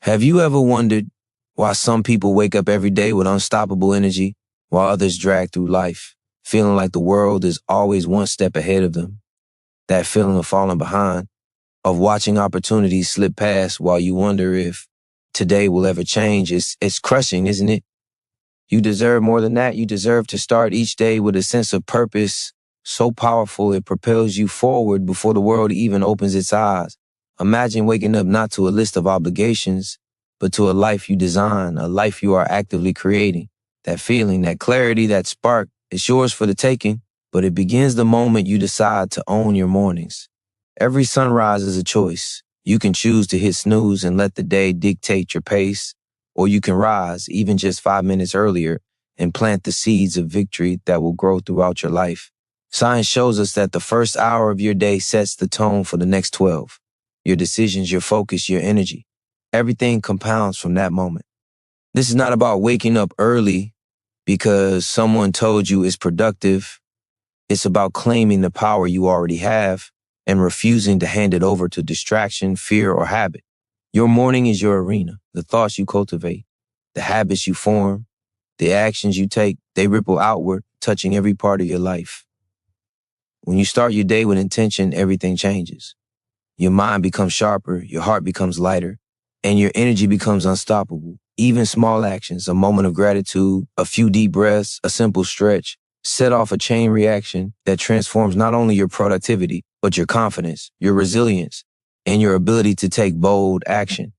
Have you ever wondered why some people wake up every day with unstoppable energy while others drag through life, feeling like the world is always one step ahead of them? That feeling of falling behind, of watching opportunities slip past while you wonder if today will ever change, it's crushing, isn't it? You deserve more than that. You deserve to start each day with a sense of purpose so powerful it propels you forward before the world even opens its eyes. Imagine waking up not to a list of obligations, but to a life you design, a life you are actively creating. That feeling, that clarity, that spark, it's yours for the taking, but it begins the moment you decide to own your mornings. Every sunrise is a choice. You can choose to hit snooze and let the day dictate your pace, or you can rise, even just 5 minutes earlier, and plant the seeds of victory that will grow throughout your life. Science shows us that the first hour of your day sets the tone for the next 12. Your decisions, your focus, your energy. Everything compounds from that moment. This is not about waking up early because someone told you it's productive. It's about claiming the power you already have and refusing to hand it over to distraction, fear, or habit. Your morning is your arena. The thoughts you cultivate, the habits you form, the actions you take, they ripple outward, touching every part of your life. When you start your day with intention, everything changes. Your mind becomes sharper, your heart becomes lighter, and your energy becomes unstoppable. Even small actions, a moment of gratitude, a few deep breaths, a simple stretch, set off a chain reaction that transforms not only your productivity, but your confidence, your resilience, and your ability to take bold action.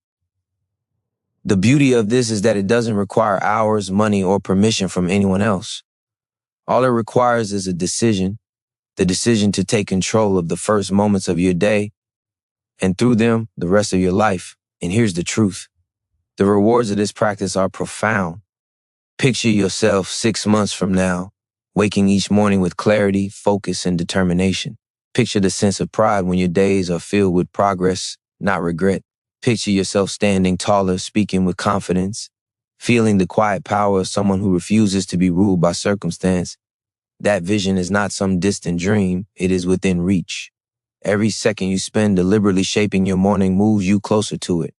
The beauty of this is that it doesn't require hours, money, or permission from anyone else. All it requires is a decision, the decision to take control of the first moments of your day, and through them, the rest of your life. And here's the truth. The rewards of this practice are profound. Picture yourself 6 months from now, waking each morning with clarity, focus, and determination. Picture the sense of pride when your days are filled with progress, not regret. Picture yourself standing taller, speaking with confidence, feeling the quiet power of someone who refuses to be ruled by circumstance. That vision is not some distant dream, it is within reach. Every second you spend deliberately shaping your morning moves you closer to it.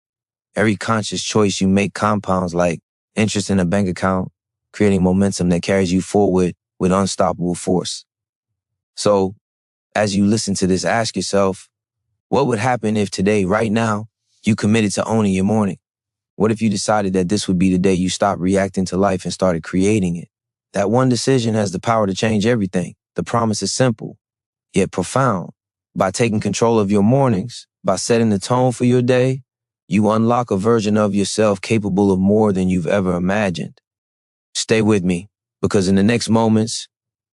Every conscious choice you make compounds like interest in a bank account, creating momentum that carries you forward with unstoppable force. So, as you listen to this, ask yourself, what would happen if today, right now, you committed to owning your morning? What if you decided that this would be the day you stopped reacting to life and started creating it? That one decision has the power to change everything. The promise is simple, yet profound. By taking control of your mornings, by setting the tone for your day, you unlock a version of yourself capable of more than you've ever imagined. Stay with me, because in the next moments,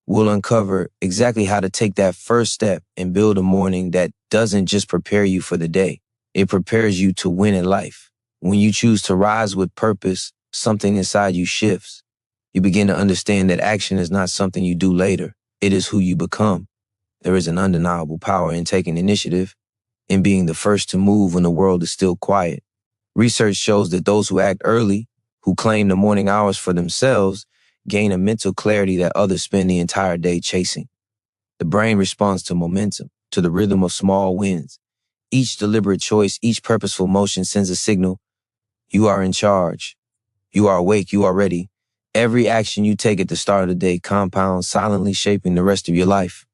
we'll uncover exactly how to take that first step and build a morning that doesn't just prepare you for the day. It prepares you to win in life. When you choose to rise with purpose, something inside you shifts. You begin to understand that action is not something you do later. It is who you become. There is an undeniable power in taking initiative, in being the first to move when the world is still quiet. Research shows that those who act early, who claim the morning hours for themselves, gain a mental clarity that others spend the entire day chasing. The brain responds to momentum, to the rhythm of small wins. Each deliberate choice, each purposeful motion sends a signal. You are in charge. You are awake. You are ready. Every action you take at the start of the day compounds, silently shaping the rest of your life.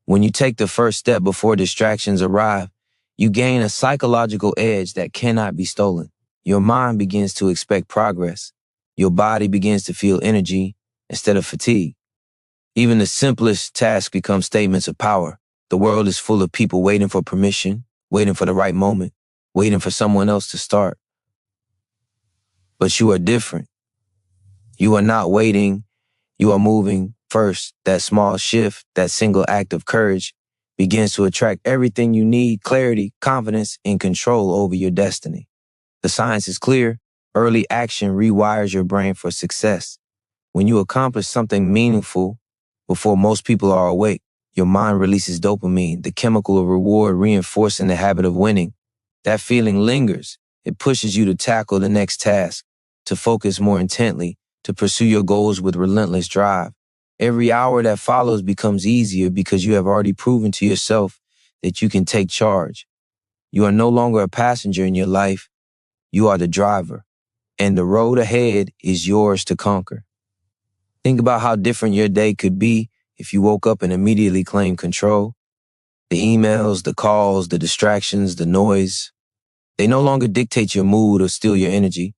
When you take the first step before distractions arrive, you gain a psychological edge that cannot be stolen. Your mind begins to expect progress. Your body begins to feel energy instead of fatigue. Even the simplest tasks become statements of power. The world is full of people waiting for permission, waiting for the right moment, waiting for someone else to start. But you are different. You are not waiting. You are moving first. That small shift, that single act of courage begins to attract everything you need: clarity, confidence, and control over your destiny. The science is clear. Early action rewires your brain for success. When you accomplish something meaningful before most people are awake, your mind releases dopamine, the chemical of reward reinforcing the habit of winning. That feeling lingers. It pushes you to tackle the next task, to focus more intently, to pursue your goals with relentless drive. Every hour that follows becomes easier because you have already proven to yourself that you can take charge. You are no longer a passenger in your life. You are the driver, and the road ahead is yours to conquer. Think about how different your day could be if you woke up and immediately claimed control. The emails, the calls, the distractions, the noise, they no longer dictate your mood or steal your energy.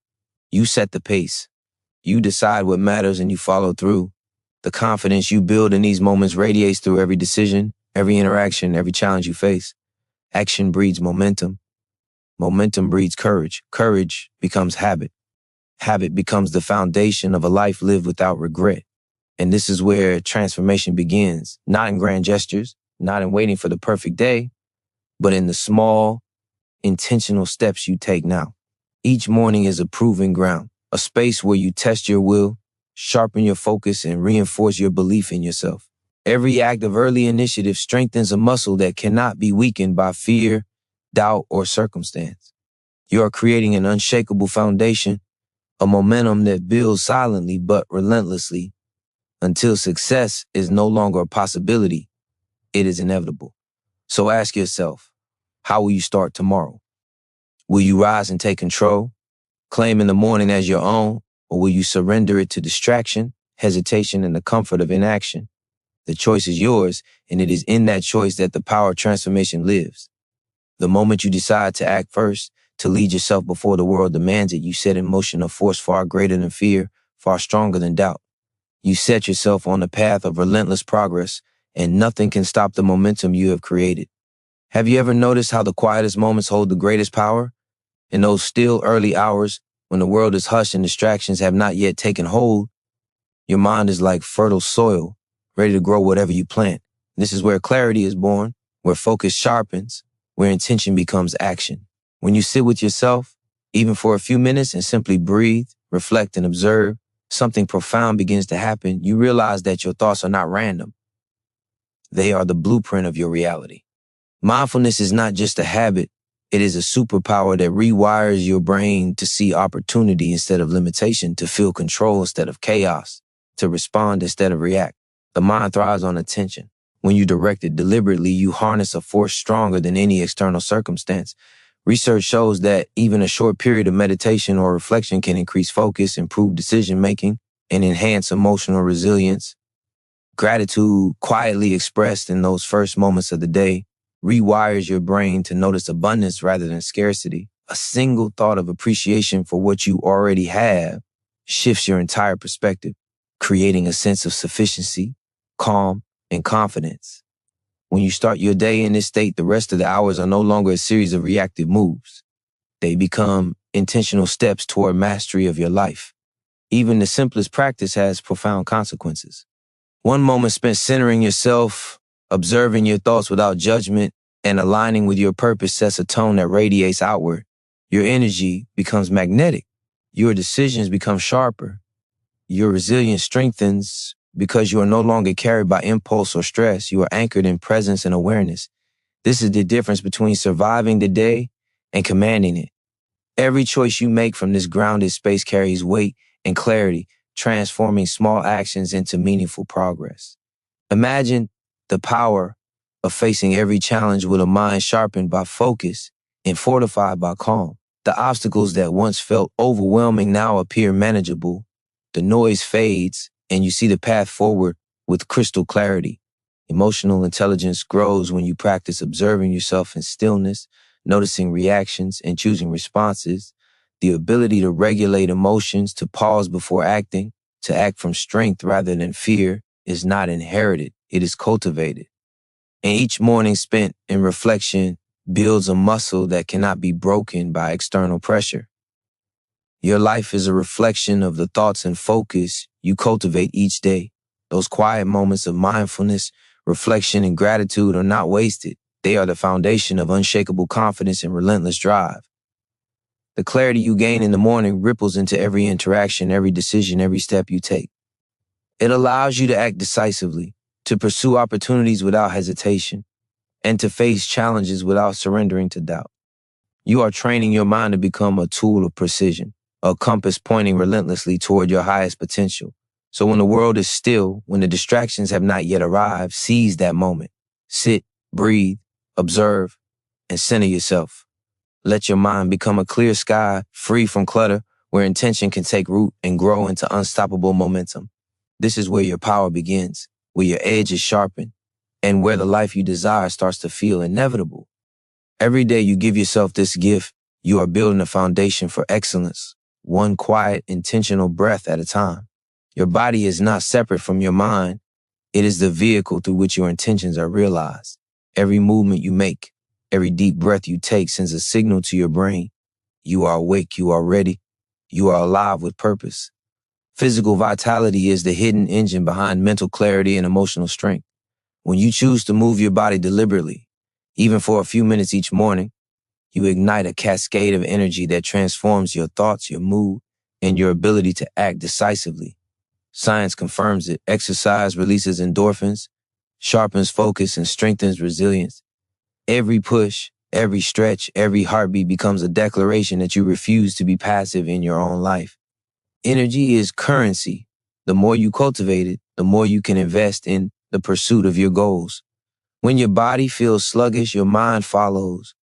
You set the pace. You decide what matters and you follow through. The confidence you build in these moments radiates through every decision, every interaction, every challenge you face. Action breeds momentum. Momentum breeds courage. Courage becomes habit. Habit becomes the foundation of a life lived without regret. And this is where transformation begins, not in grand gestures, not in waiting for the perfect day, but in the small, intentional steps you take now. Each morning is a proving ground, a space where you test your will, sharpen your focus, and reinforce your belief in yourself. Every act of early initiative strengthens a muscle that cannot be weakened by fear, doubt, or circumstance. You are creating an unshakable foundation, a momentum that builds silently but relentlessly until success is no longer a possibility, it is inevitable. So ask yourself, how will you start tomorrow? Will you rise and take control, claiming the morning as your own, or will you surrender it to distraction, hesitation, and the comfort of inaction? The choice is yours, and it is in that choice that the power of transformation lives. The moment you decide to act first, to lead yourself before the world demands it, you set in motion a force far greater than fear, far stronger than doubt. You set yourself on a path of relentless progress, and nothing can stop the momentum you have created. Have you ever noticed how the quietest moments hold the greatest power? In those still early hours, when the world is hushed and distractions have not yet taken hold, your mind is like fertile soil, ready to grow whatever you plant. This is where clarity is born, where focus sharpens, where intention becomes action. When you sit with yourself, even for a few minutes, and simply breathe, reflect, and observe, something profound begins to happen. You realize that your thoughts are not random. They are the blueprint of your reality. Mindfulness is not just a habit. It is a superpower that rewires your brain to see opportunity instead of limitation, to feel control instead of chaos, to respond instead of react. The mind thrives on attention. When you direct it deliberately, you harness a force stronger than any external circumstance. Research shows that even a short period of meditation or reflection can increase focus, improve decision-making, and enhance emotional resilience. Gratitude, quietly expressed in those first moments of the day, rewires your brain to notice abundance rather than scarcity. A single thought of appreciation for what you already have shifts your entire perspective, creating a sense of sufficiency, calm, and confidence. When you start your day in this state, the rest of the hours are no longer a series of reactive moves. They become intentional steps toward mastery of your life. Even the simplest practice has profound consequences. One moment spent centering yourself, observing your thoughts without judgment, and aligning with your purpose sets a tone that radiates outward. Your energy becomes magnetic. Your decisions become sharper. Your resilience strengthens because you are no longer carried by impulse or stress. You are anchored in presence and awareness. This is the difference between surviving the day and commanding it. Every choice you make from this grounded space carries weight and clarity, transforming small actions into meaningful progress. Imagine the power of facing every challenge with a mind sharpened by focus and fortified by calm. The obstacles that once felt overwhelming now appear manageable. The noise fades, and you see the path forward with crystal clarity. Emotional intelligence grows when you practice observing yourself in stillness, noticing reactions, and choosing responses. The ability to regulate emotions, to pause before acting, to act from strength rather than fear is not inherited, it is cultivated. And each morning spent in reflection builds a muscle that cannot be broken by external pressure. Your life is a reflection of the thoughts and focus you cultivate each day. Those quiet moments of mindfulness, reflection, and gratitude are not wasted. They are the foundation of unshakable confidence and relentless drive. The clarity you gain in the morning ripples into every interaction, every decision, every step you take. It allows you to act decisively, to pursue opportunities without hesitation, and to face challenges without surrendering to doubt. You are training your mind to become a tool of precision, a compass pointing relentlessly toward your highest potential. So when the world is still, when the distractions have not yet arrived, seize that moment. Sit, breathe, observe, and center yourself. Let your mind become a clear sky, free from clutter, where intention can take root and grow into unstoppable momentum. This is where your power begins, where your edge is sharpened, and where the life you desire starts to feel inevitable. Every day you give yourself this gift, you are building a foundation for excellence, one quiet, intentional breath at a time. Your body is not separate from your mind. It is the vehicle through which your intentions are realized. Every movement you make, every deep breath you take sends a signal to your brain. You are awake, you are ready, you are alive with purpose. Physical vitality is the hidden engine behind mental clarity and emotional strength. When you choose to move your body deliberately, even for a few minutes each morning, you ignite a cascade of energy that transforms your thoughts, your mood, and your ability to act decisively. Science confirms it. Exercise releases endorphins, sharpens focus, and strengthens resilience. Every push, every stretch, every heartbeat becomes a declaration that you refuse to be passive in your own life. Energy is currency. The more you cultivate it, the more you can invest in the pursuit of your goals. When your body feels sluggish, your mind follows.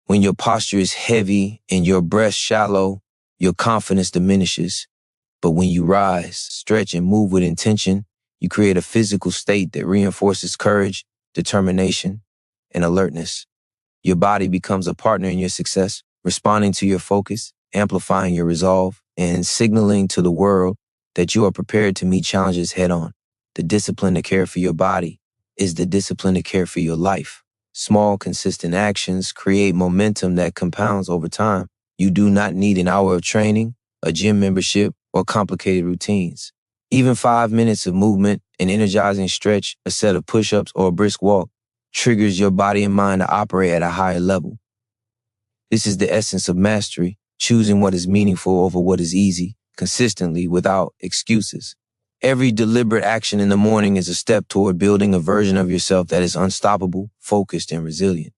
When your posture is heavy and your breath shallow, your confidence diminishes. But when you rise, stretch, and move with intention, you create a physical state that reinforces courage, determination, and alertness. Your body becomes a partner in your success, responding to your focus, amplifying your resolve, and signaling to the world that you are prepared to meet challenges head on. The discipline to care for your body is the discipline to care for your life. Small, consistent actions create momentum that compounds over time. You do not need an hour of training, a gym membership, or complicated routines. Even 5 minutes of movement, an energizing stretch, a set of push-ups, or a brisk walk triggers your body and mind to operate at a higher level. This is the essence of mastery, choosing what is meaningful over what is easy, consistently, without excuses. Every deliberate action in the morning is a step toward building a version of yourself that is unstoppable, focused, and resilient.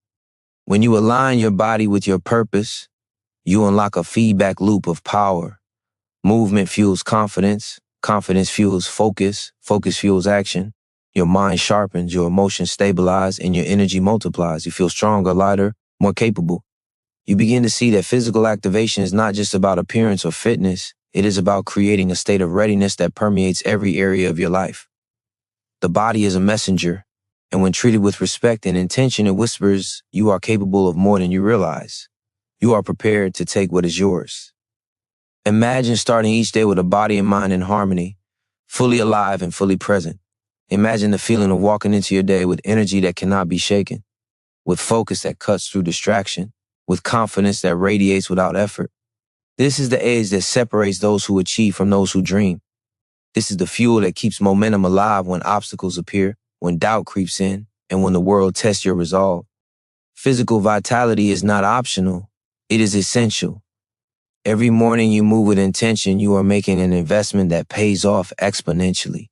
When you align your body with your purpose, you unlock a feedback loop of power. Movement fuels confidence, confidence fuels focus, focus fuels action. Your mind sharpens, your emotions stabilize, and your energy multiplies. You feel stronger, lighter, more capable. You begin to see that physical activation is not just about appearance or fitness. It is about creating a state of readiness that permeates every area of your life. The body is a messenger, and when treated with respect and intention, it whispers, you are capable of more than you realize. You are prepared to take what is yours. Imagine starting each day with a body and mind in harmony, fully alive and fully present. Imagine the feeling of walking into your day with energy that cannot be shaken, with focus that cuts through distraction, with confidence that radiates without effort. This is the edge that separates those who achieve from those who dream. This is the fuel that keeps momentum alive when obstacles appear, when doubt creeps in, and when the world tests your resolve. Physical vitality is not optional. It is essential. Every morning you move with intention, you are making an investment that pays off exponentially.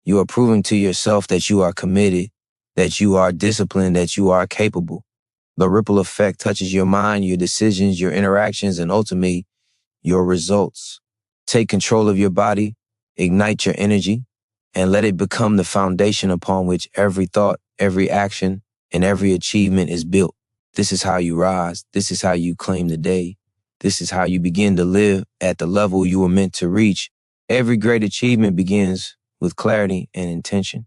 You are proving to yourself that you are committed, that you are disciplined, that you are capable. The ripple effect touches your mind, your decisions, your interactions, and ultimately, your results. Take control of your body, ignite your energy, and let it become the foundation upon which every thought, every action, and every achievement is built. This is how you rise. This is how you claim the day. This is how you begin to live at the level you were meant to reach. Every great achievement begins with clarity and intention.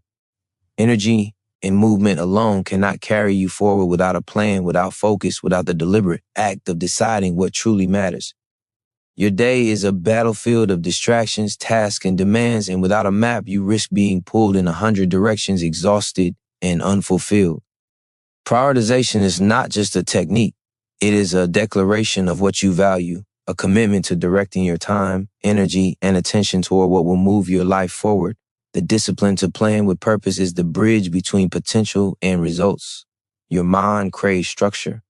Energy and movement alone cannot carry you forward without a plan, without focus, without the deliberate act of deciding what truly matters. Your day is a battlefield of distractions, tasks, and demands, and without a map, you risk being pulled in 100 directions, exhausted and unfulfilled. Prioritization is not just a technique. It is a declaration of what you value, a commitment to directing your time, energy, and attention toward what will move your life forward. The discipline to plan with purpose is the bridge between potential and results. Your mind craves structure.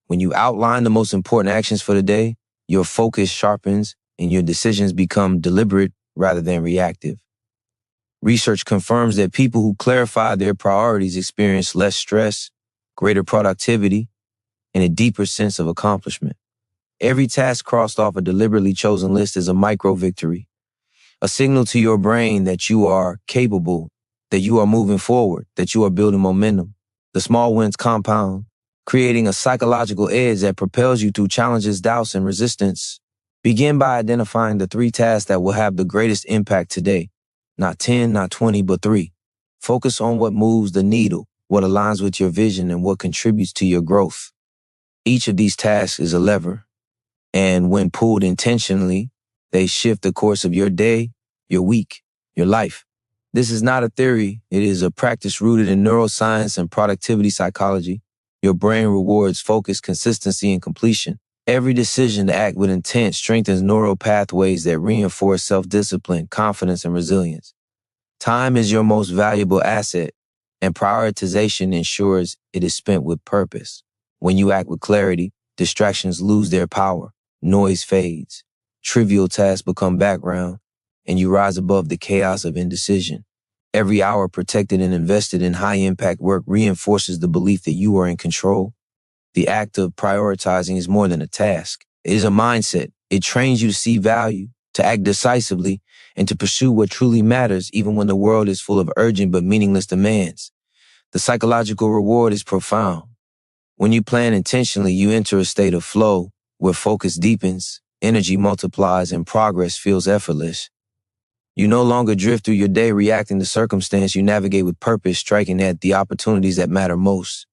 When you outline the most important actions for the day, your focus sharpens and your decisions become deliberate rather than reactive. Research confirms that people who clarify their priorities experience less stress, greater productivity, and a deeper sense of accomplishment. Every task crossed off a deliberately chosen list is a micro victory, a signal to your brain that you are capable, that you are moving forward, that you are building momentum. The small wins compound, creating a psychological edge that propels you through challenges, doubts, and resistance. Begin by identifying the 3 tasks that will have the greatest impact today. Not 10, not 20, but 3. Focus on what moves the needle, what aligns with your vision, and what contributes to your growth. Each of these tasks is a lever, and when pulled intentionally, they shift the course of your day, your week, your life. This is not a theory. It is a practice rooted in neuroscience and productivity psychology. Your brain rewards focus, consistency, and completion. Every decision to act with intent strengthens neural pathways that reinforce self-discipline, confidence, and resilience. Time is your most valuable asset, and prioritization ensures it is spent with purpose. When you act with clarity, distractions lose their power, noise fades, trivial tasks become background, and you rise above the chaos of indecision. Every hour protected and invested in high-impact work reinforces the belief that you are in control. The act of prioritizing is more than a task. It is a mindset. It trains you to see value, to act decisively, and to pursue what truly matters even when the world is full of urgent but meaningless demands. The psychological reward is profound. When you plan intentionally, you enter a state of flow where focus deepens, energy multiplies, and progress feels effortless. You no longer drift through your day reacting to circumstance. You navigate with purpose, striking at the opportunities that matter most.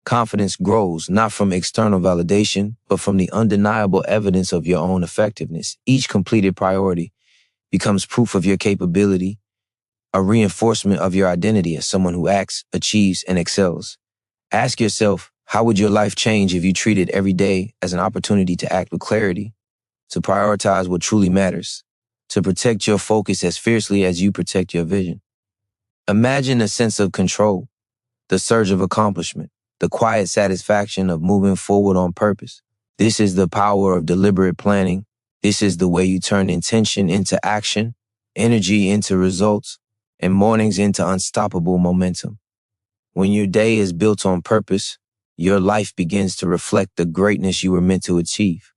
Confidence grows not from external validation, but from the undeniable evidence of your own effectiveness. Each completed priority becomes proof of your capability, a reinforcement of your identity as someone who acts, achieves, and excels. Ask yourself, how would your life change if you treated every day as an opportunity to act with clarity, to prioritize what truly matters, to protect your focus as fiercely as you protect your vision? Imagine a sense of control, the surge of accomplishment, the quiet satisfaction of moving forward on purpose. This is the power of deliberate planning. This is the way you turn intention into action, energy into results, and mornings into unstoppable momentum. When your day is built on purpose, your life begins to reflect the greatness you were meant to achieve.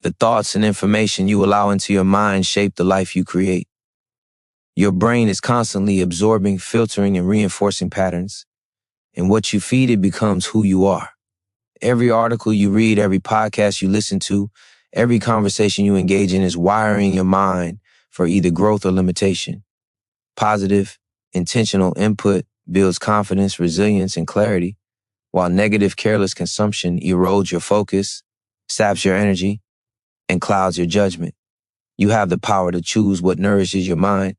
The thoughts and information you allow into your mind shape the life you create. Your brain is constantly absorbing, filtering, and reinforcing patterns. And what you feed it becomes who you are. Every article you read, every podcast you listen to, every conversation you engage in is wiring your mind for either growth or limitation. Positive, intentional input builds confidence, resilience, and clarity, while negative, careless consumption erodes your focus, saps your energy, and clouds your judgment. You have the power to choose what nourishes your mind,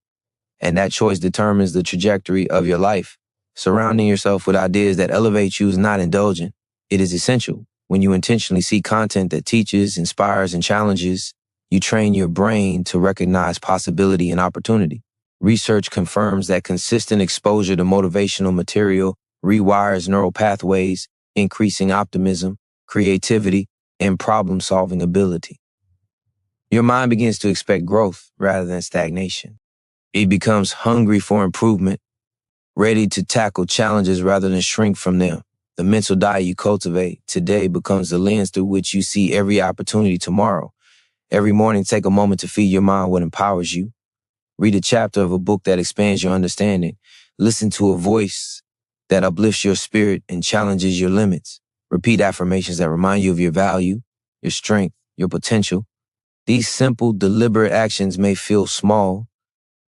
and that choice determines the trajectory of your life. Surrounding yourself with ideas that elevate you is not indulgent. It is essential. When you intentionally seek content that teaches, inspires, and challenges, you train your brain to recognize possibility and opportunity. Research confirms that consistent exposure to motivational material rewires neural pathways, increasing optimism, creativity, and problem-solving ability. Your mind begins to expect growth rather than stagnation. It becomes hungry for improvement, ready to tackle challenges rather than shrink from them. The mental diet you cultivate today becomes the lens through which you see every opportunity tomorrow. Every morning, take a moment to feed your mind what empowers you. Read a chapter of a book that expands your understanding. Listen to a voice that uplifts your spirit and challenges your limits. Repeat affirmations that remind you of your value, your strength, your potential. These simple, deliberate actions may feel small,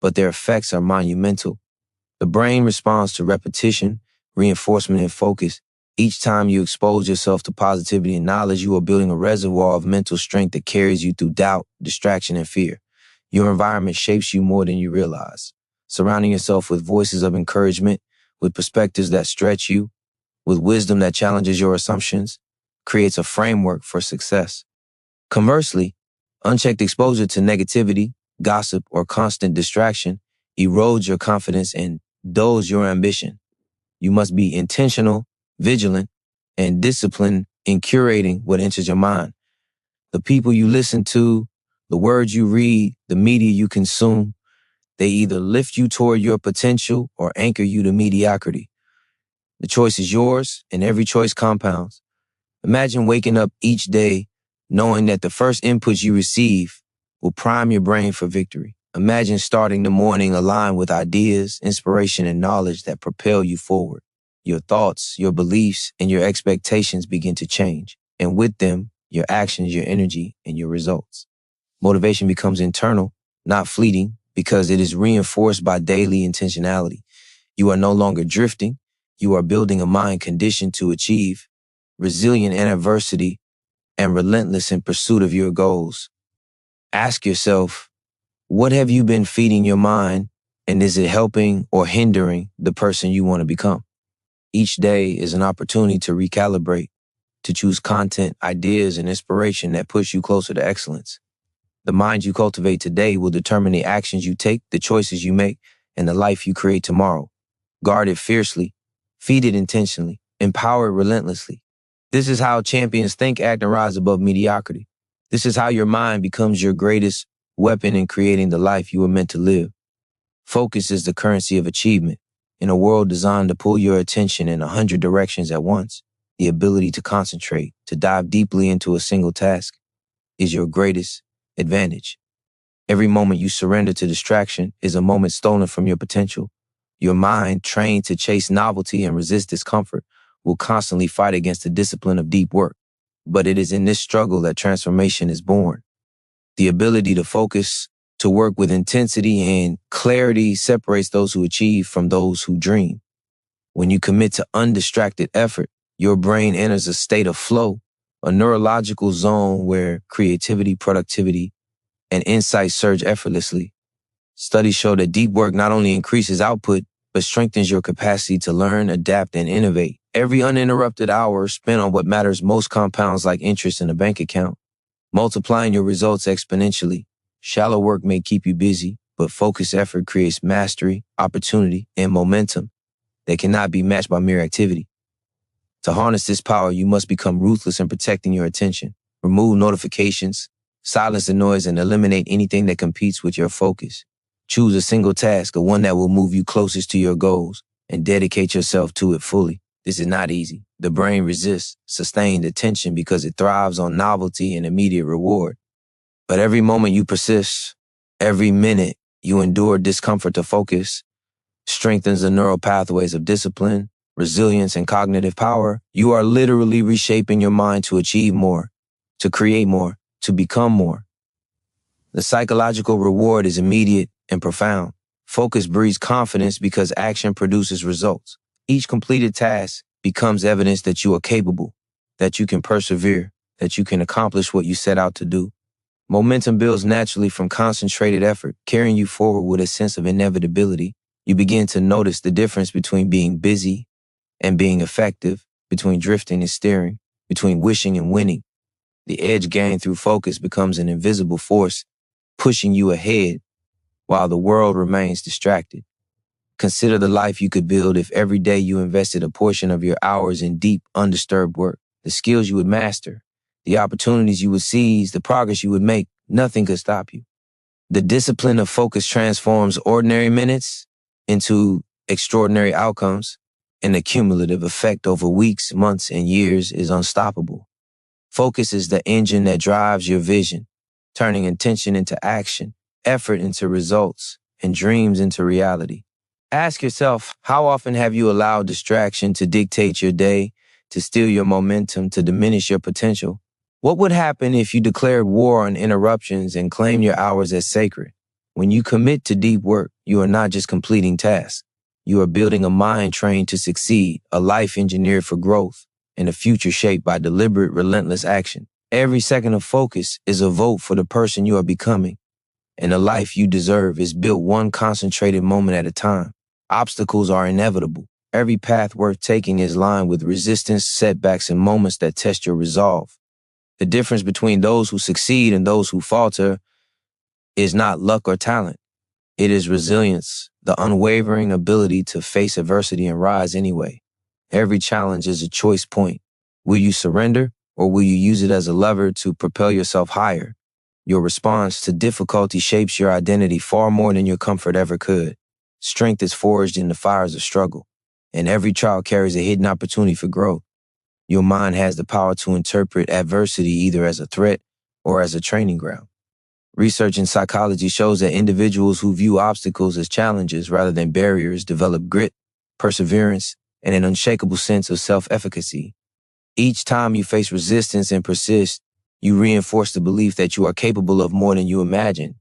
but their effects are monumental. The brain responds to repetition, reinforcement, and focus. Each time you expose yourself to positivity and knowledge, you are building a reservoir of mental strength that carries you through doubt, distraction, and fear. Your environment shapes you more than you realize. Surrounding yourself with voices of encouragement, with perspectives that stretch you, with wisdom that challenges your assumptions, creates a framework for success. Conversely, unchecked exposure to negativity, gossip, or constant distraction erodes your confidence and dulls your ambition. You must be intentional, vigilant, and disciplined in curating what enters your mind. The people you listen to, the words you read, the media you consume, they either lift you toward your potential or anchor you to mediocrity. The choice is yours, and every choice compounds. Imagine waking up each day knowing that the first inputs you receive will prime your brain for victory. Imagine starting the morning aligned with ideas, inspiration, and knowledge that propel you forward. your thoughts, your beliefs, and your expectations begin to change. And with them, your actions, your energy, and your results. Motivation becomes internal, not fleeting, because it is reinforced by daily intentionality. You are no longer drifting. You are building a mind conditioned to achieve, resilient in adversity, and relentless in pursuit of your goals. Ask yourself, what have you been feeding your mind, and is it helping or hindering the person you want to become? Each day is an opportunity to recalibrate, to choose content, ideas, and inspiration that push you closer to excellence. The mind you cultivate today will determine the actions you take, the choices you make, and the life you create tomorrow. Guard it fiercely, feed it intentionally, empower it relentlessly. This is how champions think, act, and rise above mediocrity. This is how your mind becomes your greatest weapon in creating the life you were meant to live. Focus is the currency of achievement. In a world designed to pull your attention in 100 directions at once, the ability to concentrate, to dive deeply into a single task, is your greatest advantage. Every moment you surrender to distraction is a moment stolen from your potential. Your mind, trained to chase novelty and resist discomfort, will constantly fight against the discipline of deep work. But it is in this struggle that transformation is born. The ability to focus, to work with intensity and clarity separates those who achieve from those who dream. When you commit to undistracted effort, your brain enters a state of flow, a neurological zone where creativity, productivity, and insight surge effortlessly. Studies show that deep work not only increases output, but strengthens your capacity to learn, adapt, and innovate. Every uninterrupted hour spent on what matters most compounds like interest in a bank account, multiplying your results exponentially. Shallow work may keep you busy, but focused effort creates mastery, opportunity, and momentum that cannot be matched by mere activity. To harness this power, you must become ruthless in protecting your attention. Remove notifications, silence the noise, and eliminate anything that competes with your focus. Choose a single task, or one that will move you closest to your goals, and dedicate yourself to it fully. This is not easy. The brain resists sustained attention because it thrives on novelty and immediate reward. But every moment you persist, every minute you endure discomfort to focus, strengthens the neural pathways of discipline, resilience, and cognitive power. You are literally reshaping your mind to achieve more, to create more, to become more. The psychological reward is immediate and profound. Focus breeds confidence because action produces results. Each completed task becomes evidence that you are capable, that you can persevere, that you can accomplish what you set out to do. Momentum builds naturally from concentrated effort, carrying you forward with a sense of inevitability. You begin to notice the difference between being busy and being effective, between drifting and steering, between wishing and winning. The edge gained through focus becomes an invisible force, pushing you ahead while the world remains distracted. Consider the life you could build if every day you invested a portion of your hours in deep, undisturbed work. The skills you would master, the opportunities you would seize, the progress you would make. Nothing could stop you. The discipline of focus transforms ordinary minutes into extraordinary outcomes, and the cumulative effect over weeks, months, and years is unstoppable. Focus is the engine that drives your vision, turning intention into action, effort into results, and dreams into reality. Ask yourself, how often have you allowed distraction to dictate your day, to steal your momentum, to diminish your potential? What would happen if you declared war on interruptions and claimed your hours as sacred? When you commit to deep work, you are not just completing tasks. You are building a mind trained to succeed, a life engineered for growth, and a future shaped by deliberate, relentless action. Every second of focus is a vote for the person you are becoming, and the life you deserve is built one concentrated moment at a time. Obstacles are inevitable. Every path worth taking is lined with resistance, setbacks, and moments that test your resolve. The difference between those who succeed and those who falter is not luck or talent. It is resilience, the unwavering ability to face adversity and rise anyway. Every challenge is a choice point. Will you surrender, or will you use it as a lever to propel yourself higher? Your response to difficulty shapes your identity far more than your comfort ever could. Strength is forged in the fires of struggle, and every trial carries a hidden opportunity for growth. Your mind has the power to interpret adversity either as a threat or as a training ground. Research in psychology shows that individuals who view obstacles as challenges rather than barriers develop grit, perseverance, and an unshakable sense of self-efficacy. Each time you face resistance and persist, you reinforce the belief that you are capable of more than you imagine.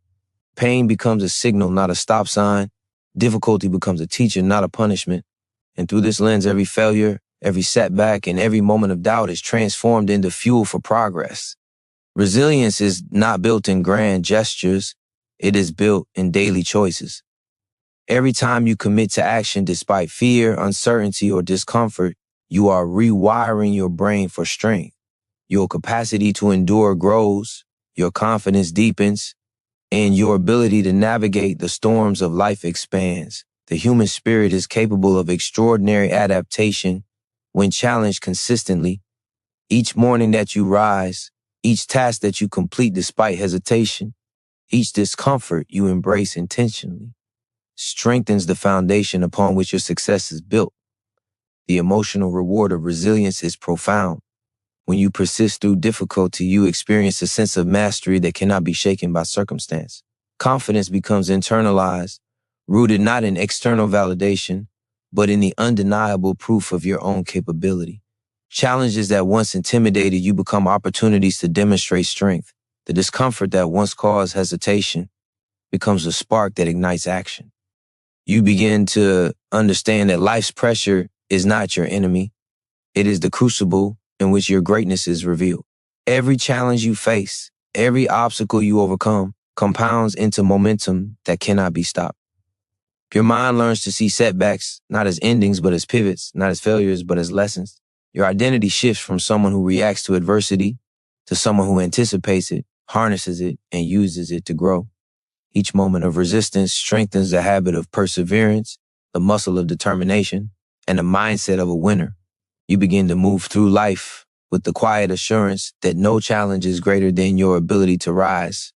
Pain becomes a signal, not a stop sign. Difficulty becomes a teacher, not a punishment. And through this lens, every failure, every setback, and every moment of doubt is transformed into fuel for progress. Resilience is not built in grand gestures. It is built in daily choices. Every time you commit to action despite fear, uncertainty, or discomfort, you are rewiring your brain for strength. Your capacity to endure grows, your confidence deepens, and your ability to navigate the storms of life expands. The human spirit is capable of extraordinary adaptation when challenged consistently. Each morning that you rise, each task that you complete despite hesitation, each discomfort you embrace intentionally, strengthens the foundation upon which your success is built. The emotional reward of resilience is profound. When you persist through difficulty, you experience a sense of mastery that cannot be shaken by circumstance. Confidence becomes internalized, rooted not in external validation, but in the undeniable proof of your own capability. Challenges that once intimidated you become opportunities to demonstrate strength. The discomfort that once caused hesitation becomes a spark that ignites action. You begin to understand that life's pressure is not your enemy. It is the crucible in which your greatness is revealed. Every challenge you face, every obstacle you overcome, compounds into momentum that cannot be stopped. Your mind learns to see setbacks not as endings, but as pivots, not as failures, but as lessons. Your identity shifts from someone who reacts to adversity to someone who anticipates it, harnesses it, and uses it to grow. Each moment of resistance strengthens the habit of perseverance, the muscle of determination, and the mindset of a winner. You begin to move through life with the quiet assurance that no challenge is greater than your ability to rise.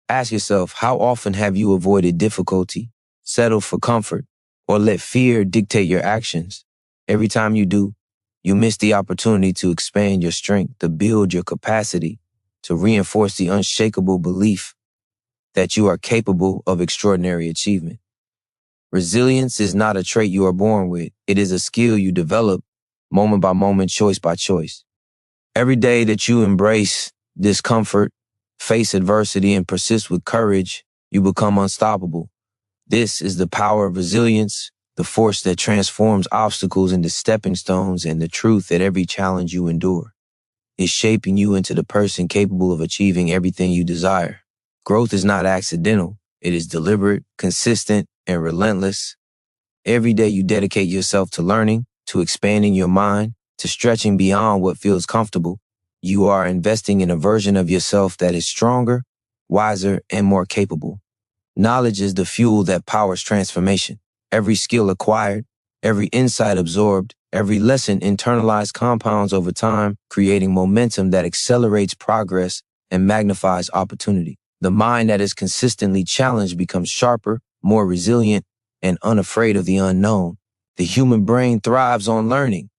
Ask yourself, how often have you avoided difficulty, settled for comfort, or let fear dictate your actions? Every time you do, you miss the opportunity to expand your strength, to build your capacity, to reinforce the unshakable belief that you are capable of extraordinary achievement. Resilience is not a trait you are born with. It is a skill you develop moment by moment, choice by choice. Every day that you embrace discomfort, face adversity, and persist with courage, you become unstoppable. This is the power of resilience, the force that transforms obstacles into stepping stones, and the truth that every challenge you endure is shaping you into the person capable of achieving everything you desire. Growth is not accidental. It is deliberate, consistent, and relentless. Every day you dedicate yourself to learning, to expanding your mind, to stretching beyond what feels comfortable. You are investing in a version of yourself that is stronger, wiser, and more capable. Knowledge is the fuel that powers transformation. Every skill acquired, every insight absorbed, every lesson internalized compounds over time, creating momentum that accelerates progress and magnifies opportunity. The mind that is consistently challenged becomes sharper, more resilient, and unafraid of the unknown. The human brain thrives on learning.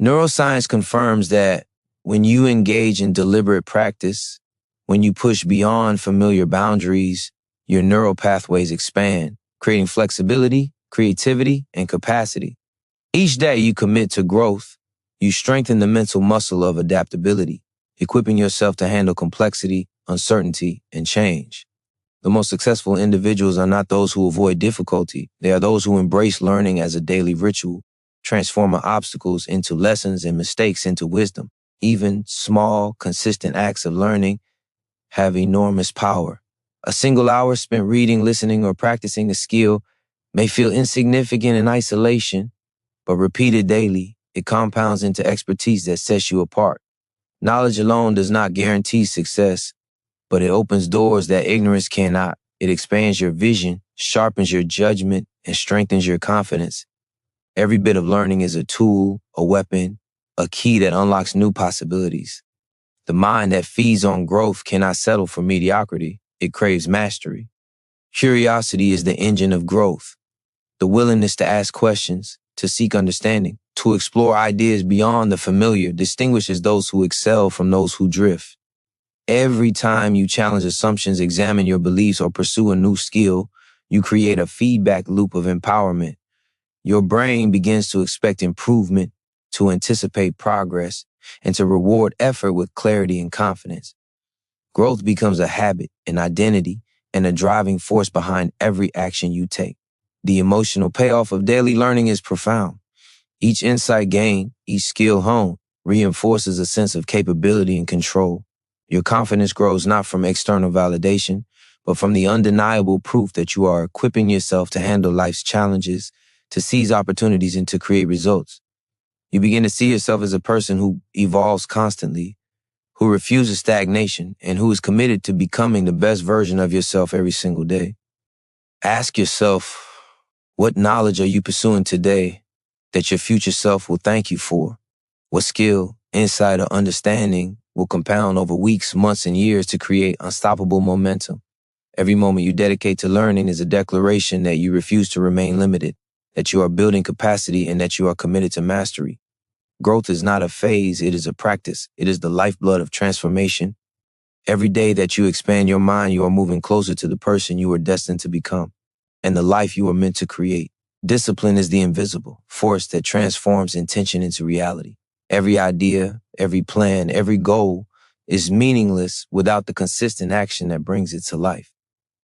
Neuroscience confirms that when you engage in deliberate practice, when you push beyond familiar boundaries, your neural pathways expand, creating flexibility, creativity, and capacity. Each day you commit to growth, you strengthen the mental muscle of adaptability, equipping yourself to handle complexity, uncertainty, and change. The most successful individuals are not those who avoid difficulty. They are those who embrace learning as a daily ritual, transforming obstacles into lessons and mistakes into wisdom. Even small, consistent acts of learning have enormous power. A single hour spent reading, listening, or practicing a skill may feel insignificant in isolation, but repeated daily, it compounds into expertise that sets you apart. Knowledge alone does not guarantee success, but it opens doors that ignorance cannot. It expands your vision, sharpens your judgment, and strengthens your confidence. Every bit of learning is a tool, a weapon, a key that unlocks new possibilities. The mind that feeds on growth cannot settle for mediocrity. It craves mastery. Curiosity is the engine of growth. The willingness to ask questions, to seek understanding, to explore ideas beyond the familiar distinguishes those who excel from those who drift. Every time you challenge assumptions, examine your beliefs, or pursue a new skill, you create a feedback loop of empowerment. Your brain begins to expect improvement, to anticipate progress, and to reward effort with clarity and confidence. Growth becomes a habit, an identity, and a driving force behind every action you take. The emotional payoff of daily learning is profound. Each insight gained, each skill honed, reinforces a sense of capability and control. Your confidence grows not from external validation, but from the undeniable proof that you are equipping yourself to handle life's challenges, to seize opportunities, and to create results. You begin to see yourself as a person who evolves constantly, who refuses stagnation, and who is committed to becoming the best version of yourself every single day. Ask yourself, what knowledge are you pursuing today that your future self will thank you for? What skill, insight, or understanding will compound over weeks, months, and years to create unstoppable momentum? Every moment you dedicate to learning is a declaration that you refuse to remain limited, that you are building capacity, and that you are committed to mastery. Growth is not a phase, it is a practice. It is the lifeblood of transformation. Every day that you expand your mind, you are moving closer to the person you are destined to become and the life you are meant to create. Discipline is the invisible force that transforms intention into reality. Every idea, every plan, every goal is meaningless without the consistent action that brings it to life.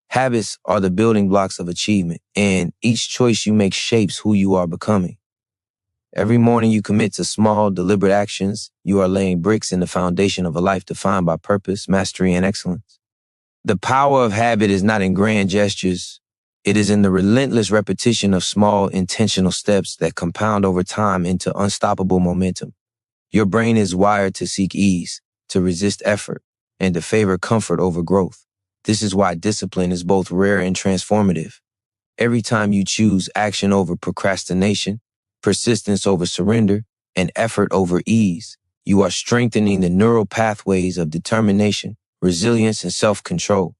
Habits are the building blocks of achievement, and each choice you make shapes who you are becoming. Every morning you commit to small, deliberate actions, you are laying bricks in the foundation of a life defined by purpose, mastery, and excellence. The power of habit is not in grand gestures. It is in the relentless repetition of small, intentional steps that compound over time into unstoppable momentum. Your brain is wired to seek ease, to resist effort, and to favor comfort over growth. This is why discipline is both rare and transformative. Every time you choose action over procrastination, persistence over surrender, and effort over ease, you are strengthening the neural pathways of determination, resilience, and self-control.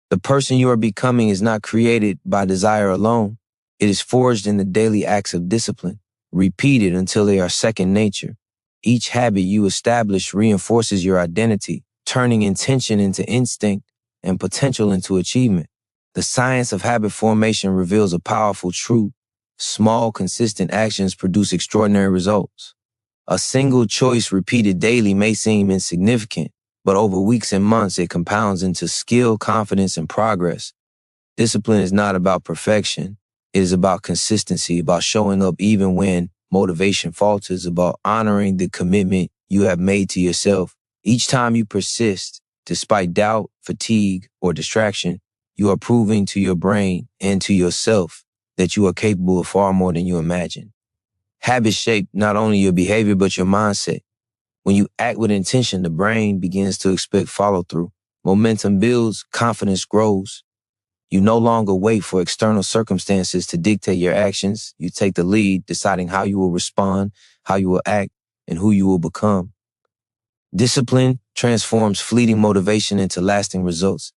The person you are becoming is not created by desire alone. It is forged in the daily acts of discipline, repeated until they are second nature. Each habit you establish reinforces your identity, turning intention into instinct and potential into achievement. The science of habit formation reveals a powerful truth. Small, consistent actions produce extraordinary results. A single choice repeated daily may seem insignificant, but over weeks and months it compounds into skill, confidence, and progress. Discipline is not about perfection. It is about consistency, about showing up even when motivation falters, about honoring the commitment you have made to yourself. Each time you persist, despite doubt, fatigue, or distraction, you are proving to your brain and to yourself that you are capable of far more than you imagine. Habits shape not only your behavior, but your mindset. When you act with intention, the brain begins to expect follow-through. Momentum builds, confidence grows. You no longer wait for external circumstances to dictate your actions. You take the lead, deciding how you will respond, how you will act, and who you will become. Discipline transforms fleeting motivation into lasting results.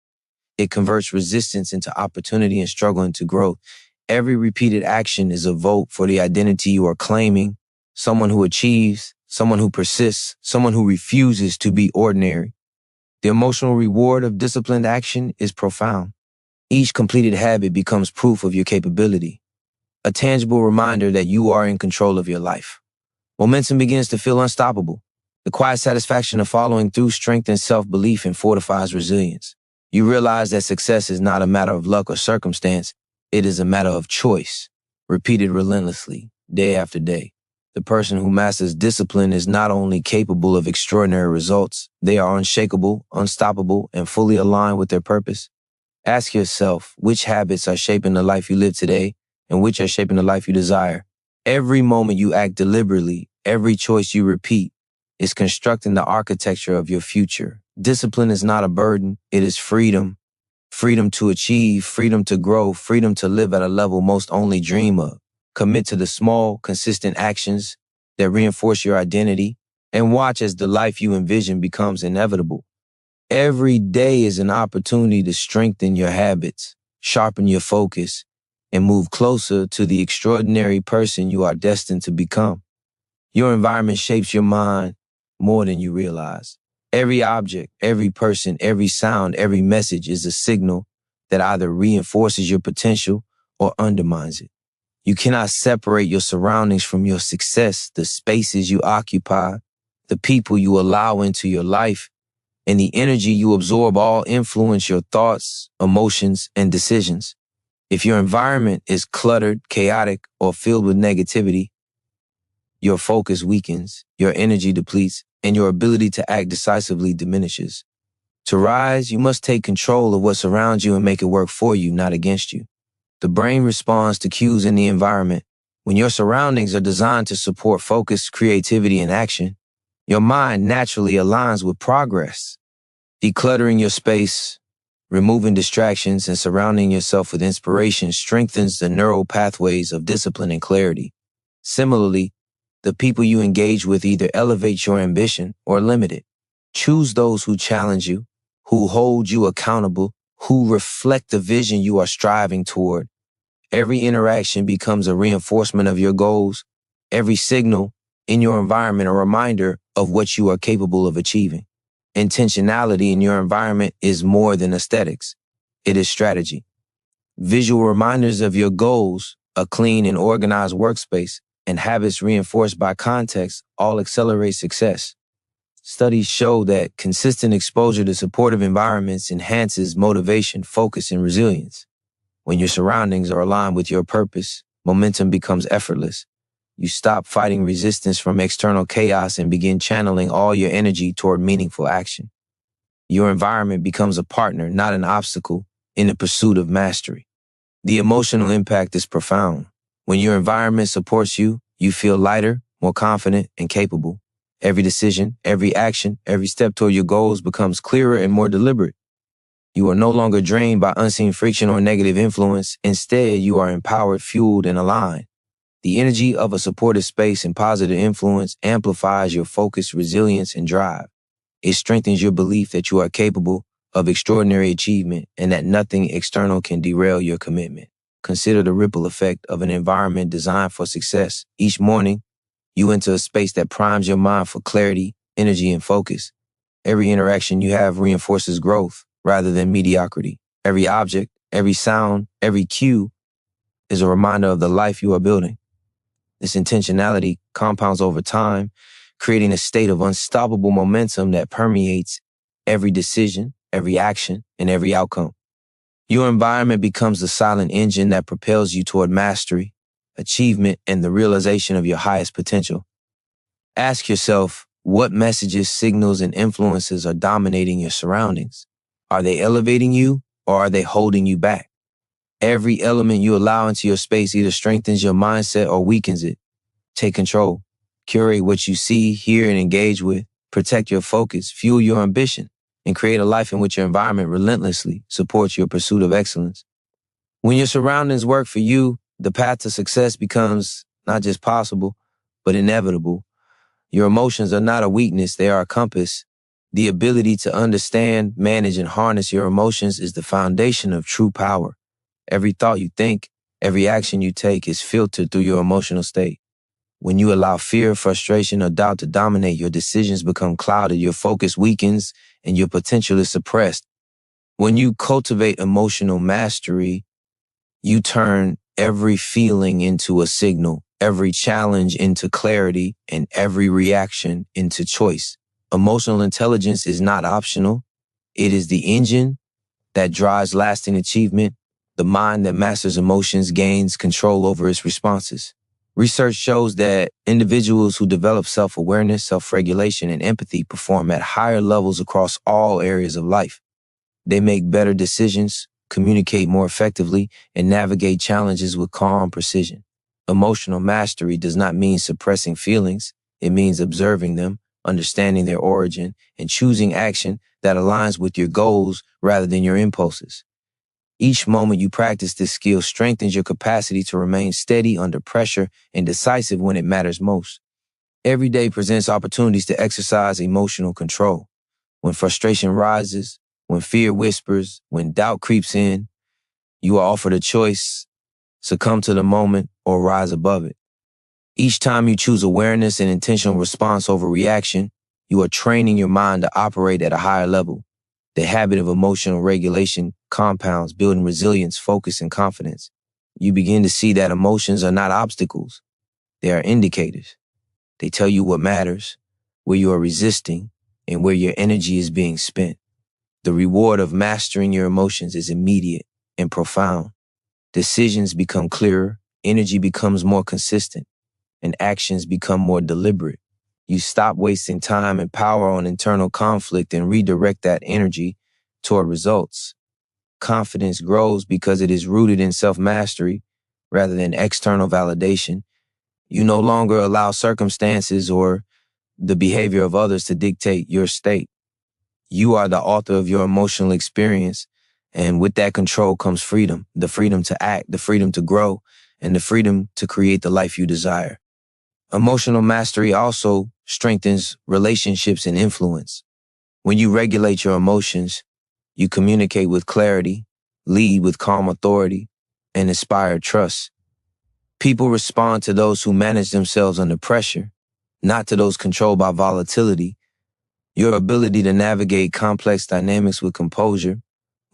It converts resistance into opportunity and struggle into growth. Every repeated action is a vote for the identity you are claiming, someone who achieves, someone who persists, someone who refuses to be ordinary. The emotional reward of disciplined action is profound. Each completed habit becomes proof of your capability, a tangible reminder that you are in control of your life. Momentum begins to feel unstoppable. The quiet satisfaction of following through strengthens self-belief and fortifies resilience. You realize that success is not a matter of luck or circumstance. It is a matter of choice, repeated relentlessly, day after day. The person who masters discipline is not only capable of extraordinary results, they are unshakable, unstoppable, and fully aligned with their purpose. Ask yourself, which habits are shaping the life you live today and which are shaping the life you desire? Every moment you act deliberately, every choice you repeat, is constructing the architecture of your future. Discipline is not a burden, it is freedom. Freedom to achieve, freedom to grow, freedom to live at a level most only dream of. Commit to the small, consistent actions that reinforce your identity and watch as the life you envision becomes inevitable. Every day is an opportunity to strengthen your habits, sharpen your focus, and move closer to the extraordinary person you are destined to become. Your environment shapes your mind more than you realize. Every object, every person, every sound, every message is a signal that either reinforces your potential or undermines it. You cannot separate your surroundings from your success, the spaces you occupy, the people you allow into your life, and the energy you absorb all influence your thoughts, emotions, and decisions. If your environment is cluttered, chaotic, or filled with negativity, your focus weakens, your energy depletes, and your ability to act decisively diminishes. To rise, you must take control of what surrounds you and make it work for you, not against you. The brain responds to cues in the environment. When your surroundings are designed to support focus, creativity, and action, your mind naturally aligns with progress. Decluttering your space, removing distractions, and surrounding yourself with inspiration strengthens the neural pathways of discipline and clarity. Similarly, the people you engage with either elevate your ambition or limit it. Choose those who challenge you, who hold you accountable, who reflect the vision you are striving toward. Every interaction becomes a reinforcement of your goals. Every signal in your environment a reminder of what you are capable of achieving. Intentionality in your environment is more than aesthetics. It is strategy. Visual reminders of your goals, a clean and organized workspace, and habits reinforced by context all accelerate success. Studies show that consistent exposure to supportive environments enhances motivation, focus, and resilience. When your surroundings are aligned with your purpose, momentum becomes effortless. You stop fighting resistance from external chaos and begin channeling all your energy toward meaningful action. Your environment becomes a partner, not an obstacle, in the pursuit of mastery. The emotional impact is profound. When your environment supports you, you feel lighter, more confident, and capable. Every decision, every action, every step toward your goals becomes clearer and more deliberate. You are no longer drained by unseen friction or negative influence. Instead, you are empowered, fueled, and aligned. The energy of a supportive space and positive influence amplifies your focus, resilience, and drive. It strengthens your belief that you are capable of extraordinary achievement and that nothing external can derail your commitment. Consider the ripple effect of an environment designed for success. Each morning, you enter a space that primes your mind for clarity, energy, and focus. Every interaction you have reinforces growth rather than mediocrity. Every object, every sound, every cue is a reminder of the life you are building. This intentionality compounds over time, creating a state of unstoppable momentum that permeates every decision, every action, and every outcome. Your environment becomes the silent engine that propels you toward mastery, achievement, and the realization of your highest potential. Ask yourself, what messages, signals, and influences are dominating your surroundings? Are they elevating you or are they holding you back? Every element you allow into your space either strengthens your mindset or weakens it. Take control. Curate what you see, hear, and engage with. Protect your focus, fuel your ambition, and create a life in which your environment relentlessly supports your pursuit of excellence. When your surroundings work for you, the path to success becomes not just possible, but inevitable. Your emotions are not a weakness, they are a compass. The ability to understand, manage, and harness your emotions is the foundation of true power. Every thought you think, every action you take is filtered through your emotional state. When you allow fear, frustration, or doubt to dominate, your decisions become clouded, your focus weakens, and your potential is suppressed. When you cultivate emotional mastery, you turn every feeling into a signal, every challenge into clarity, and every reaction into choice. Emotional intelligence is not optional. It is the engine that drives lasting achievement. The mind that masters emotions gains control over its responses. Research shows that individuals who develop self-awareness, self-regulation, and empathy perform at higher levels across all areas of life. They make better decisions, communicate more effectively, and navigate challenges with calm precision. Emotional mastery does not mean suppressing feelings. It means observing them, understanding their origin, and choosing action that aligns with your goals rather than your impulses. Each moment you practice this skill strengthens your capacity to remain steady under pressure and decisive when it matters most. Every day presents opportunities to exercise emotional control. When frustration rises, when fear whispers, when doubt creeps in, you are offered a choice: succumb to the moment or rise above it. Each time you choose awareness and intentional response over reaction, you are training your mind to operate at a higher level. The habit of emotional regulation compounds, building resilience, focus, and confidence. you begin to see that emotions are not obstacles. They are indicators. They tell you what matters, where you are resisting, and where your energy is being spent. The reward of mastering your emotions is immediate and profound. Decisions become clearer, energy becomes more consistent, and actions become more deliberate. You stop wasting time and power on internal conflict and redirect that energy toward results. Confidence grows because it is rooted in self-mastery rather than external validation. You no longer allow circumstances or the behavior of others to dictate your state. You are the author of your emotional experience, and with that control comes freedom, the freedom to act, the freedom to grow, and the freedom to create the life you desire. Emotional mastery also strengthens relationships and influence. When you regulate your emotions, you communicate with clarity, lead with calm authority, and inspire trust. People respond to those who manage themselves under pressure, not to those controlled by volatility. Your ability to navigate complex dynamics with composure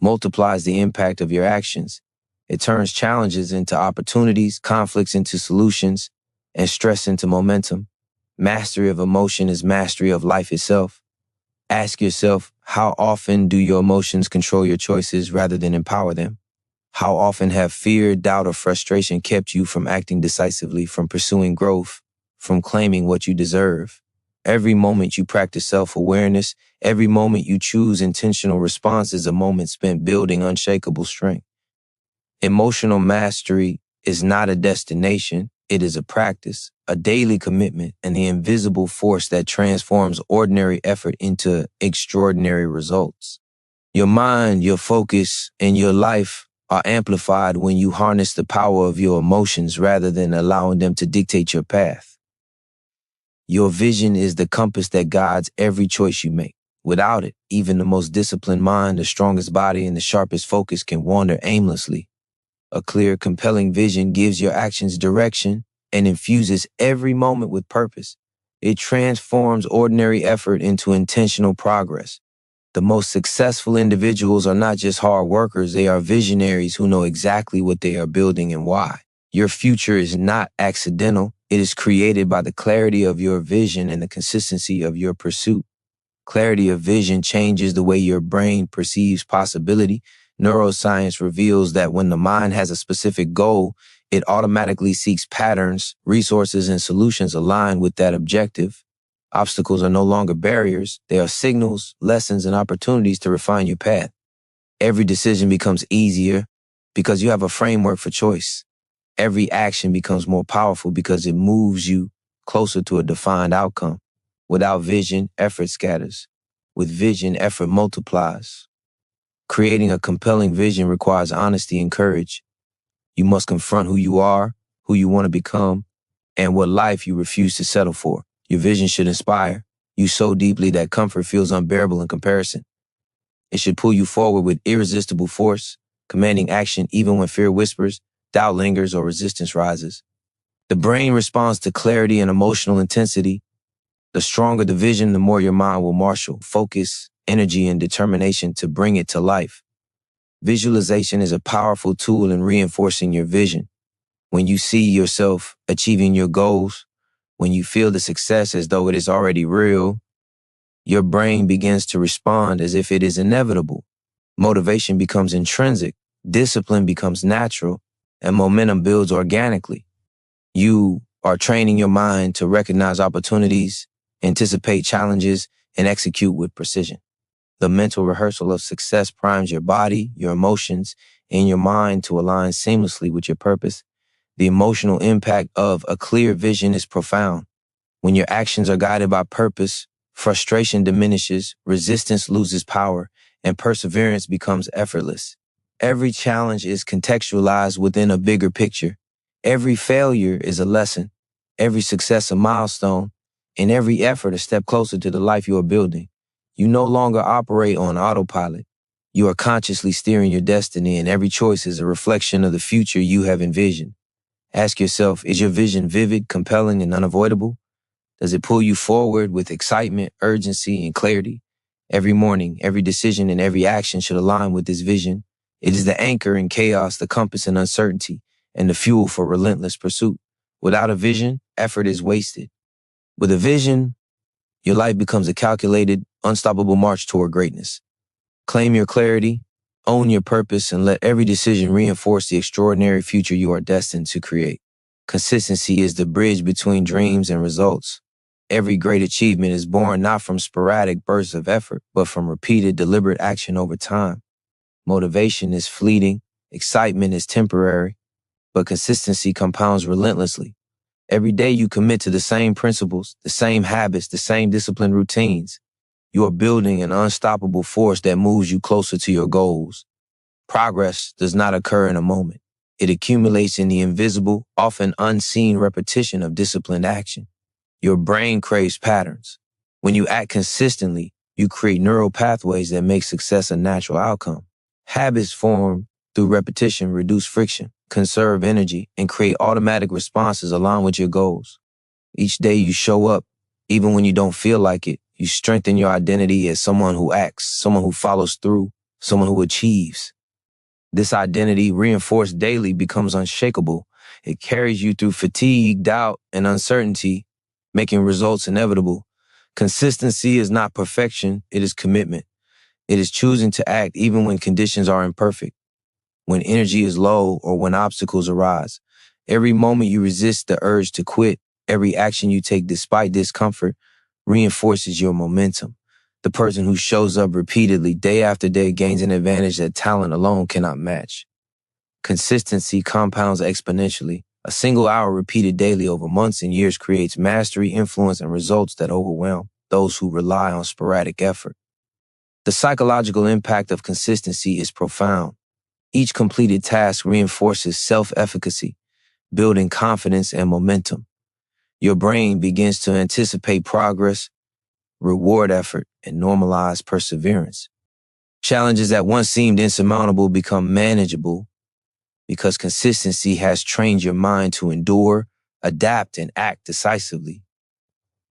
multiplies the impact of your actions. It turns challenges into opportunities, conflicts into solutions, and stress into momentum. Mastery of emotion is mastery of life itself. Ask yourself, how often do your emotions control your choices rather than empower them? How often have fear, doubt, or frustration kept you from acting decisively, from pursuing growth, from claiming what you deserve? Every moment you practice self-awareness, every moment you choose intentional response is a moment spent building unshakable strength. Emotional mastery is not a destination, it is a practice, a daily commitment, and the invisible force that transforms ordinary effort into extraordinary results. Your mind, your focus, and your life are amplified when you harness the power of your emotions rather than allowing them to dictate your path. Your vision is the compass that guides every choice you make. Without it, even the most disciplined mind, the strongest body, and the sharpest focus can wander aimlessly. A clear, compelling vision gives your actions direction and infuses every moment with purpose. It transforms ordinary effort into intentional progress. The most successful individuals are not just hard workers, they are visionaries who know exactly what they are building and why. Your future is not accidental. It is created by the clarity of your vision and the consistency of your pursuit. Clarity of vision changes the way your brain perceives possibility. Neuroscience reveals that when the mind has a specific goal, it automatically seeks patterns, resources, and solutions aligned with that objective. Obstacles are no longer barriers. They are signals, lessons, and opportunities to refine your path. Every decision becomes easier because you have a framework for choice. Every action becomes more powerful because it moves you closer to a defined outcome. Without vision, effort scatters. With vision, effort multiplies. Creating a compelling vision requires honesty and courage. You must confront who you are, who you want to become, and what life you refuse to settle for. Your vision should inspire you so deeply that comfort feels unbearable in comparison. It should pull you forward with irresistible force, commanding action even when fear whispers, doubt lingers, or resistance rises. The brain responds to clarity and emotional intensity. The stronger the vision, the more your mind will marshal focus, energy, and determination to bring it to life. Visualization is a powerful tool in reinforcing your vision. When you see yourself achieving your goals, when you feel the success as though it is already real, your brain begins to respond as if it is inevitable. Motivation becomes intrinsic, discipline becomes natural, and momentum builds organically. You are training your mind to recognize opportunities, anticipate challenges, and execute with precision. The mental rehearsal of success primes your body, your emotions, and your mind to align seamlessly with your purpose. The emotional impact of a clear vision is profound. When your actions are guided by purpose, frustration diminishes, resistance loses power, and perseverance becomes effortless. Every challenge is contextualized within a bigger picture. Every failure is a lesson, every success a milestone, and every effort a step closer to the life you are building. You no longer operate on autopilot. You are consciously steering your destiny, and every choice is a reflection of the future you have envisioned. Ask yourself, is your vision vivid, compelling, and unavoidable? Does it pull you forward with excitement, urgency, and clarity? Every morning, every decision, and every action should align with this vision. It is the anchor in chaos, the compass in uncertainty, and the fuel for relentless pursuit. Without a vision, effort is wasted. With a vision, your life becomes a calculated, unstoppable march toward greatness. Claim your clarity, own your purpose, and let every decision reinforce the extraordinary future you are destined to create. Consistency is the bridge between dreams and results. Every great achievement is born not from sporadic bursts of effort, but from repeated, deliberate action over time. Motivation is fleeting, excitement is temporary, but consistency compounds relentlessly. Every day you commit to the same principles, the same habits, the same disciplined routines. You are building an unstoppable force that moves you closer to your goals. Progress does not occur in a moment. It accumulates in the invisible, often unseen repetition of disciplined action. Your brain craves patterns. When you act consistently, you create neural pathways that make success a natural outcome. Habits formed through repetition reduce friction, conserve energy, and create automatic responses aligned with your goals. Each day you show up, even when you don't feel like it, you strengthen your identity as someone who acts, someone who follows through, someone who achieves. This identity, reinforced daily, becomes unshakable. It carries you through fatigue, doubt, and uncertainty, making results inevitable. Consistency is not perfection, it is commitment. It is choosing to act even when conditions are imperfect, when energy is low, or when obstacles arise. Every moment you resist the urge to quit, every action you take despite discomfort, reinforces your momentum. The person who shows up repeatedly day after day gains an advantage that talent alone cannot match. Consistency compounds exponentially. A single hour repeated daily over months and years creates mastery, influence, and results that overwhelm those who rely on sporadic effort. The psychological impact of consistency is profound. Each completed task reinforces self-efficacy, building confidence and momentum. Your brain begins to anticipate progress, reward effort, and normalize perseverance. Challenges that once seemed insurmountable become manageable because consistency has trained your mind to endure, adapt, and act decisively.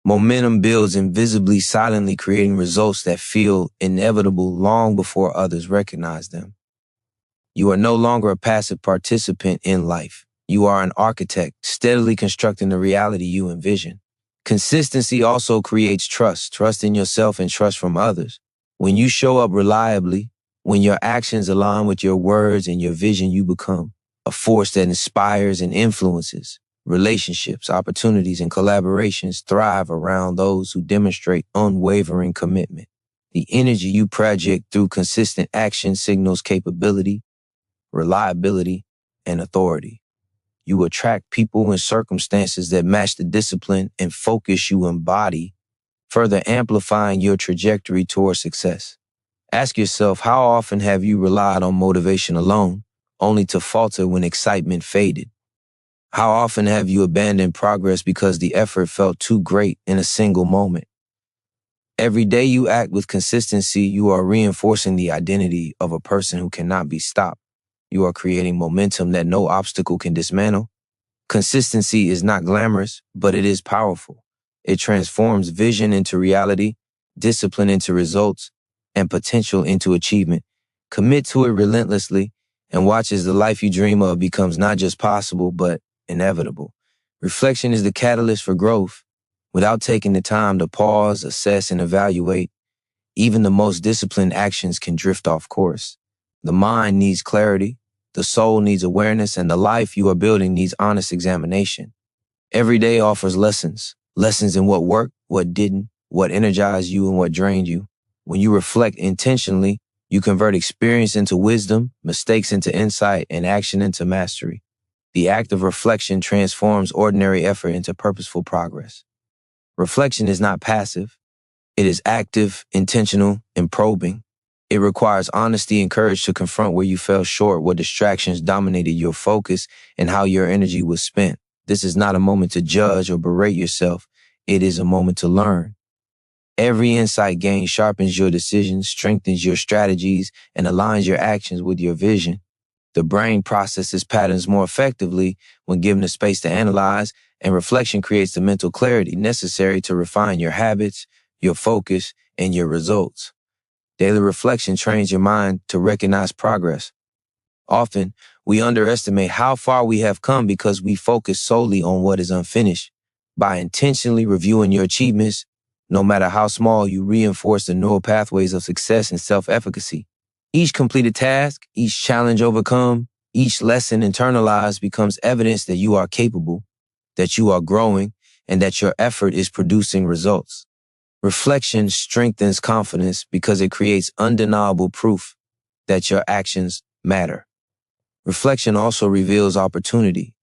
Momentum builds invisibly, silently creating results that feel inevitable long before others recognize them. You are no longer a passive participant in life. You are an architect, steadily constructing the reality you envision. Consistency also creates trust in yourself and trust from others. When you show up reliably, when your actions align with your words and your vision, you become a force that inspires and influences. Relationships, opportunities, and collaborations thrive around those who demonstrate unwavering commitment. The energy you project through consistent action signals capability, reliability, and authority. You attract people and circumstances that match the discipline and focus you embody, further amplifying your trajectory toward success. Ask yourself, how often have you relied on motivation alone, only to falter when excitement faded? How often have you abandoned progress because the effort felt too great in a single moment? Every day you act with consistency, you are reinforcing the identity of a person who cannot be stopped. You are creating momentum that no obstacle can dismantle. Consistency is not glamorous, but it is powerful. It transforms vision into reality, discipline into results, and potential into achievement. Commit to it relentlessly and watch as the life you dream of becomes not just possible, but inevitable. Reflection is the catalyst for growth. Without taking the time to pause, assess, and evaluate, even the most disciplined actions can drift off course. The mind needs clarity, the soul needs awareness, and the life you are building needs honest examination. Every day offers lessons in what worked, what didn't, what energized you, and what drained you. When you reflect intentionally, you convert experience into wisdom, mistakes into insight, and action into mastery. The act of reflection transforms ordinary effort into purposeful progress. Reflection is not passive. It is active, intentional, and probing. It requires honesty and courage to confront where you fell short, what distractions dominated your focus, and how your energy was spent. This is not a moment to judge or berate yourself. It is a moment to learn. Every insight gained sharpens your decisions, strengthens your strategies, and aligns your actions with your vision. The brain processes patterns more effectively when given the space to analyze, and reflection creates the mental clarity necessary to refine your habits, your focus, and your results. Daily reflection trains your mind to recognize progress, Often, we underestimate how far we have come because we focus solely on what is unfinished. By intentionally reviewing your achievements, no matter how small, you reinforce the neural pathways of success and self-efficacy. Each completed task, each challenge overcome, each lesson internalized becomes evidence that you are capable, that you are growing, and that your effort is producing results. Reflection strengthens confidence because it creates undeniable proof that your actions matter. Reflection also reveals opportunity.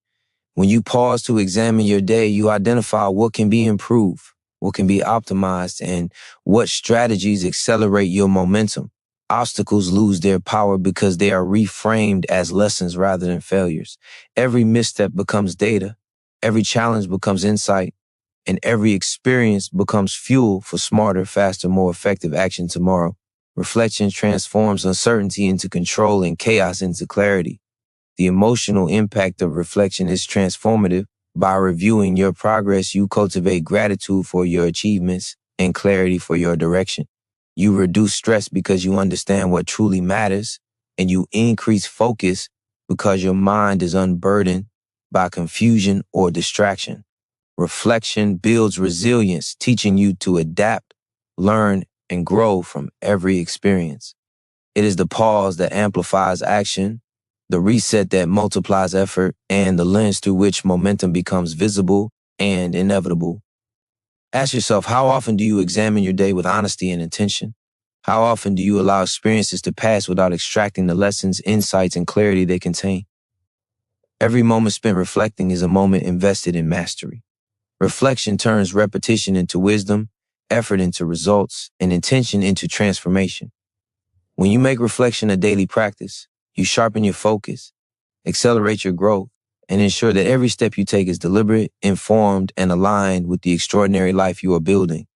When you pause to examine your day, you identify what can be improved, what can be optimized, and what strategies accelerate your momentum. Obstacles lose their power because they are reframed as lessons rather than failures. Every misstep becomes data, every challenge becomes insight, and every experience becomes fuel for smarter, faster, more effective action tomorrow. Reflection transforms uncertainty into control and chaos into clarity. The emotional impact of reflection is transformative. By reviewing your progress, you cultivate gratitude for your achievements and clarity for your direction. You reduce stress because you understand what truly matters, and you increase focus because your mind is unburdened by confusion or distraction. Reflection builds resilience, teaching you to adapt, learn, and grow from every experience. It is the pause that amplifies action, the reset that multiplies effort, and the lens through which momentum becomes visible and inevitable. Ask yourself, how often do you examine your day with honesty and intention? How often do you allow experiences to pass without extracting the lessons, insights, and clarity they contain? Every moment spent reflecting is a moment invested in mastery. Reflection turns repetition into wisdom, effort into results, and intention into transformation. When you make reflection a daily practice, you sharpen your focus, accelerate your growth, and ensure that every step you take is deliberate, informed, and aligned with the extraordinary life you are building.